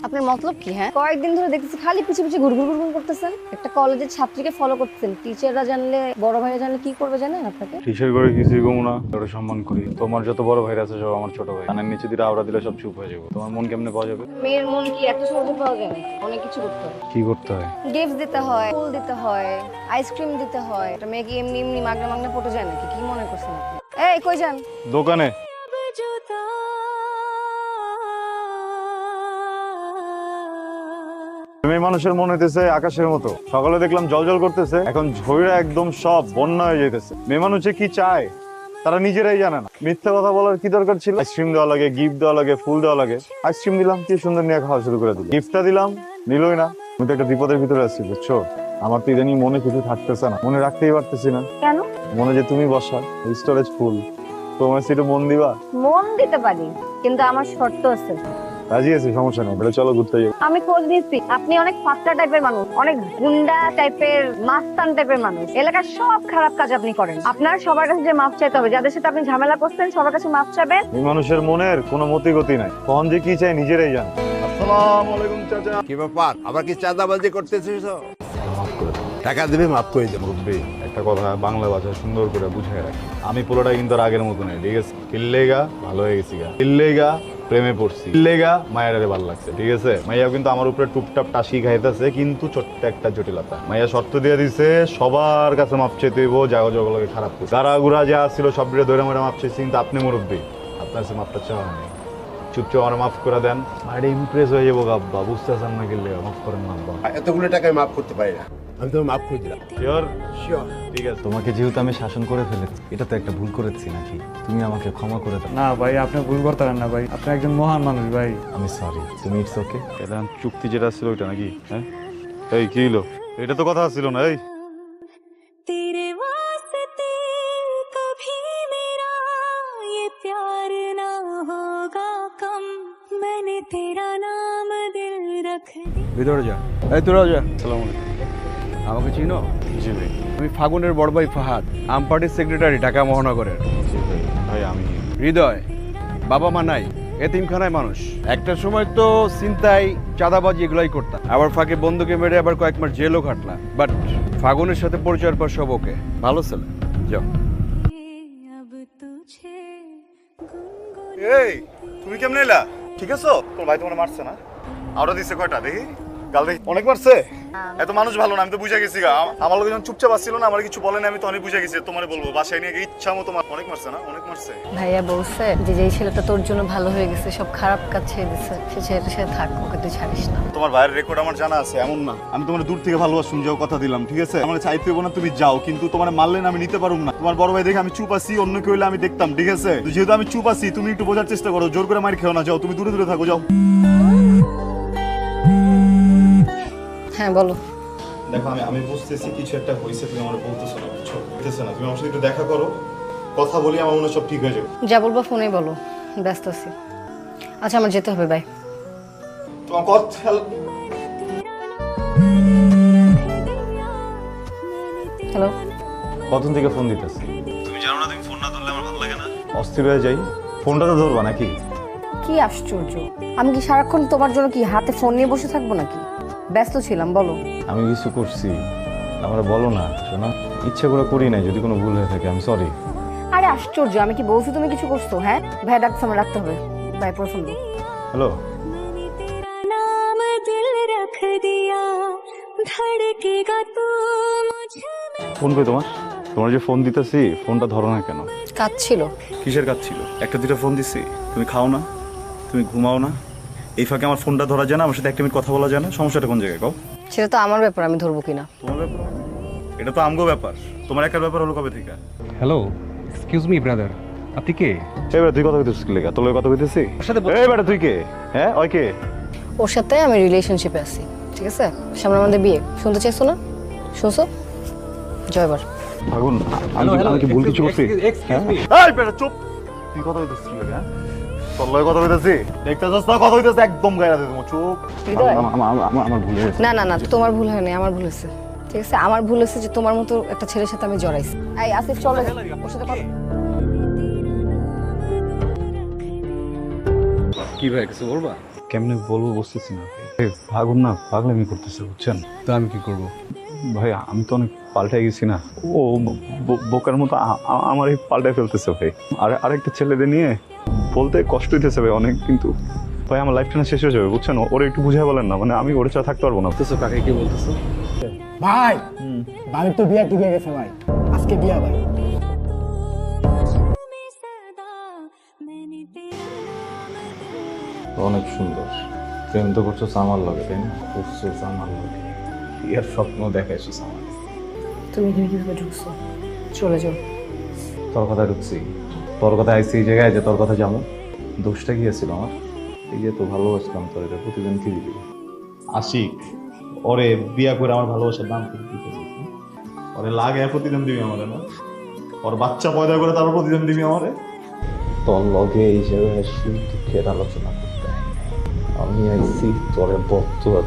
আপনার মতলব কি? হ্যাঁ, কয়েকদিন ধরে দেখতেছি খালি পিছে পিছে ঘুরঘুর ঘুরঘুর করতেছেন। একটা কলেজের ছাত্রীকে ফলো করতেছেন। টিচাররা জানলে, বড় ভাইরা জানলে কি করবে জানেন আপনাকে? টিচার করে কিছুই কমু না, ওরা সম্মান করি। তোমার যত বড় ভাইরা আছে সব আমার ছোট ভাই। কানের নিচে দিলে আওড়া দিলে সব চুপ হয়ে যাবো। তোমার মন কেমনে পাওয়া যাবে? মেয়ের মন কি এত সহজে পাওয়া যায়? অনেক কিছু করতে হয়। কি করতে হয়? গিফট দিতে হয়, ফুল দিতে হয়, আইসক্রিম দিতে হয়। এটা মেয়ে কি এমনি এমনি মাগনা মাগনা পটে যায় নাকি? কি মনে করছেন আপনি? এই কই যান? দোকানে। মেয়ে মানুষের মন হইতেছে আকাশের মতো। সকালে দেখলাম জল করতেছে, এখন ঝইরা একদম সব বন্যা হয়ে যাইতেছে। মেয়ে মানুষে কি চায় তারা নিজেরাই জানে না। মিথ্যা কথা বলার কি দরকার ছিল? আইসক্রিম দেওয়া লাগে, গিফট দেওয়া লাগে, ফুল দেওয়া লাগে। আইসক্রিম দিলাম, কি সুন্দর নিয়ে খাওয়া শুরু করে দিল। গিফটটা দিলাম, নিলই না। আমি তো একটা বিপদের ভিতরে আছি, বুঝছো? আমার তো ইদানিং মনে কিছু থাকতেছে না, মনে রাখতেই পারতেছি না। কেন? মনে যে তুমি বসা স্টোরেজ ফুল, তোমার সিটে মন দিবা? মন দিতে পারি, কিন্তু আমার শর্ত আছে। রাজি আছি, সমস্যা নেই, বলে চলো ঘুরতে যাবো। আমি খোঁজ নিচ্ছি, আপনি অনেক ফাত্রা টাইপের মানুষ, অনেক গুন্ডা টাইপের, মাস্তান টাইপের মানুষ। এলাকার সব খারাপ কাজ আপনি করেন। আপনার সবার কাছে যে মাপ চাইতে হবে, যাদের সাথে আপনি ঝামেলা করছেন সবার কাছে মাপ চাবেন। এই মানুষের মনের কোনো মতি গতি নাই, কখন যে কি চাই নিজেরাই জানে। আসসালামু আলাইকুম চাচা। কি ব্যাপার, আবার কি চাঁদাবাজি করতেছিস? মাফ করে দাও। টাকা দিবি, মাফ করে দেবো। মুরব্বি, একটা কথা বাংলা ভাষা সুন্দর করে বুঝাই রাখি। আমি পোলাটা কিন্তু আর আগের মতো নেই, ঠিক আছে? কিল্লেগা ভালো হয়ে গেছি গা, কিল্লেগা প্রেমে পড়ছি, কিল্লেগা মায়েরারে ভালো লাগছে, ঠিক আছে? মাইয়া কিন্তু আমার উপরে টুপটাপ টাসি খাইতেছে, কিন্তু ছোট্ট একটা জটিলতা। মাইয়া শর্ত দিয়ে দিছে সবার কাছে মাপ চাইতে হইব, জাগো জগলকে খারাপ করছে। গাড়াগুড়া যা ছিল সব ধরে মরে মাপ চাইছি, কিন্তু আপনি মুরব্বি, আপনার কাছে মাপটা চাওয়া নেই। চুপচাপ আমার মাফ করে দেন। মায়ের ইমপ্রেস হয়ে যাবো আব্বা, বুঝতেছেন না গেলে মাফ করেন না আব্বা। এতগুলো টাকায় মাফ করতে পারি না, আমি তোমার মাফ করে দিলাম। শিওর? শিওর। ঠিক আছে। তোমাকে যেহেতু আমি শাসন করে ফেলেছি, এটা তো একটা ভুল করেছি নাকি? তুমি আমাকে ক্ষমা করে দাও। না ভাই, আপনি ভুল করতেন না ভাই, আপনি একজন মহান মানুষ ভাই। আমি সরি, তুমি ইটস ওকে। এটা চুক্তি যেটা ছিল ওইটা নাকি? হ্যাঁ, এই কি হলো? এটা তো কথা ছিল না। এই तेरे वास्ते कभी मेरा ये प्यार ना होगा कम मैंने तेरा नाम दिल रख दिया। ভিতরে যা। এই তোরা যা। আসসালামু আলাইকুম। আমাকে চিনো? জি ভাই। আমি ফাগুনের বড় ভাই ফাহাদ, আম পার্টির সেক্রেটারি, ঢাকা মহানগরের। জি ভাই। ভাই আমি হৃদয়, বাবা মা নাই, এতিমখানায় মানুষ। একটা সময় তো চিন্তায় চাঁদাবাজি এগুলাই করতাম, আবার ফাঁকে বন্ধুকে মেরে আবার কয়েক মাস জেলও খাটলাম। বাট ফাগুনের সাথে পরিচয়ের পর সব ওকে, ভালো ছেলে। যাও। अब तुझे এই তুমি কেমনে এলা? ঠিক আছো? তোর ভাই তোমার মারছে না? আরো দিছে কয়টা দেখি? গাল দেখি অনেক মারছে। এত মানুষ ভালো না, আমি তো বুঝে গেছি গা। আমার লোক যখন চুপচাপ আসছিল না, আমার কিছু বলে না, আমি তো অনেক বুঝে গেছি। তোমারে বলবো বাসায় নিয়ে গিয়ে ইচ্ছা মতো অনেক মারছে না? অনেক মারছে। ভাইয়া বলছে যে যেই ছেলেটা তোর জন্য ভালো হয়ে গেছে, সব খারাপ কাজ ছেড়ে দিচ্ছে, সে ছেলেটার সাথে থাক, ওকে তুই ছাড়িস না। তোমার ভাইয়ের রেকর্ড আমার জানা আছে, এমন না। আমি তোমার দূর থেকে ভালোবাসুন যাও, কথা দিলাম, ঠিক আছে? আমার চাইতে হইব না তুমি যাও, কিন্তু তোমার মারলে না আমি নিতে পারুম না। তোমার বড় ভাই দেখে আমি চুপ আছি, অন্য কেউ হইলে আমি দেখতাম, ঠিক আছে? যেহেতু আমি চুপ আছি, তুমি একটু বোঝার চেষ্টা করো, জোর করে মার খেও না, যাও তুমি দূরে দূরে থাকো, যাও। হ্যাঁ বলো। দেখো আমি বুঝতেছি কিছু একটা হয়েছে, তুমি আমার বলতেছো না, বুঝছো? বুঝতেছো না, তুমি আমার সাথে একটু দেখা করো, কথা বলি, আমার মনে হয় সব ঠিক হয়ে যাবে। যা বলবো ফোনেই বলো, ব্যস্ত আছি। আচ্ছা আমার যেতে হবে, বাই। তোমার কথা হ্যালো। কতক্ষণ থেকে ফোন দিতেছি? তুমি জানো না তুমি ফোন না ধরলে আমার ভালো লাগে না, অস্থির হয়ে যাই। ফোনটা তো ধরবা নাকি? কি আশ্চর্য, আমি কি সারাক্ষণ তোমার জন্য কি হাতে ফোন নিয়ে বসে থাকবো নাকি? ব্যস্ত ছিলাম, বলো। আমি কিছু করছি, আমার বলো না। শোনো, ইচ্ছা করে করি নাই, যদি কোনো ভুল হয়ে থাকে আমি সরি। আরে আশ্চর্য, আমি কি বলছি তুমি কিছু করছো? হ্যাঁ ভাই ডাকছে, আমার রাখতে হবে, বাই, পরে ফোন দিই। হ্যালো। मैंने तेरा नाम दिल रख दिया धड़केगा तू मुझे ফোন কই তোমার? তোমার যে ফোন দিতেছি, ফোনটা ধরো না কেন? কাজ ছিল। কিসের কাজ ছিল? একটা দুটো ফোন দিছি, তুমি খাও না, তুমি ঘুমাও না, এই ফাঁকে আমার ফোনটা ধরা যায় না, আমার সাথে একটা মিনিট কথা বলা যায় না, সমস্যাটা কোন জায়গায় কও? সেটা তো আমার ব্যাপার, আমি ধরবো কিনা। তোমার ব্যাপার? এটা তো আমগো ব্যাপার, তোমার একার ব্যাপার হলো কবে থেকে? হ্যালো, এক্সকিউজ মি ব্রাদার, আপনি কে? এবার তুই কথা কইতেছিস কি লেগা? তোর লগে কথা কইতেছি? এই বেটা তুই কে? হ্যাঁ ওই কে? ওর সাথে আমি রিলেশনশিপে আছি, ঠিক আছে? সামনে আমাদের বিয়ে, শুনতে চাইছো না? শুনছো? জয়বার। ফাগুন, আমি কি ভুল কিছু করছি? এই বেটা চুপ, তুই কথা কইতেছিস কি লেগা? তোর লগে কথা কইতেছি, দেখতেছস না কথা কইতেছিস, একদম গায়রা দে তোমার, চুপ। হৃদয়। আমার ভুল হয়েছে। না না না, তোমার ভুল হয়নি, আমার ভুল হয়েছে, ঠিক আছে? আমার ভুল হয়েছে যে তোমার মতো একটা ছেলের সাথে আমি জড়াইছি। এই আসিফ চলে, ওর সাথে কথা। কি ভাই, কিছু বলবা? কেমনে বলবো বুঝতেছি না ভাই। ফাগুন না পাগলামি করতেছে বুঝছেন। তা আমি কি করব? ভাই আমি তো অনেক পাল্টে গেছি না, ও বোকার মতো আমার এই পাল্টায় ফেলতেছে ভাই। আর আরেকটা ছেলেদের নিয়ে বলতে কষ্ট হইতেছে ভাই অনেক, কিন্তু ভাই আমার লাইফটা না শেষ হয়ে যাবে বুঝছেন। ওরে একটু বুঝাই বলেন না, মানে আমি ওরে ছাড়া থাকতে পারবো না। বলতেছো কাকে কি বলতেছো? ভাই বাড়ির তো বিয়া ঠিক হয়ে গেছে ভাই, আজকে বিয়া ভাই। में सदा मैंने तेरा नाम दिल অনেক সুন্দর। প্রেম তো করছো আমার লগে, তাই না? করছো আমার লগে, বিয়ের স্বপ্ন দেখাইছো আমার। তুমি কিভাবে ঢুকছো? চলে যাও। তোর কথা ঢুকছি, তোর কথা আইসি এই জায়গায় যে তোর কথা যাবো। দোষটা কি ছিল আমার? এই যে তো ভালোবাসলাম তোর, এটা প্রতিদিন কি দিবি? আশিক ওরে বিয়া করে আমার ভালোবাসার দাম কিন্তু দিতেছে। ওরে লাগে প্রতিদিন দিবি আমারে না? ওর বাচ্চা পয়দা করে তারপর প্রতিদিন দিবি আমারে? তোর লগে এই জায়গায় সুখ দুঃখের আলোচনা করতে হয় নাই। আমি আইসি তোরে বর্তমান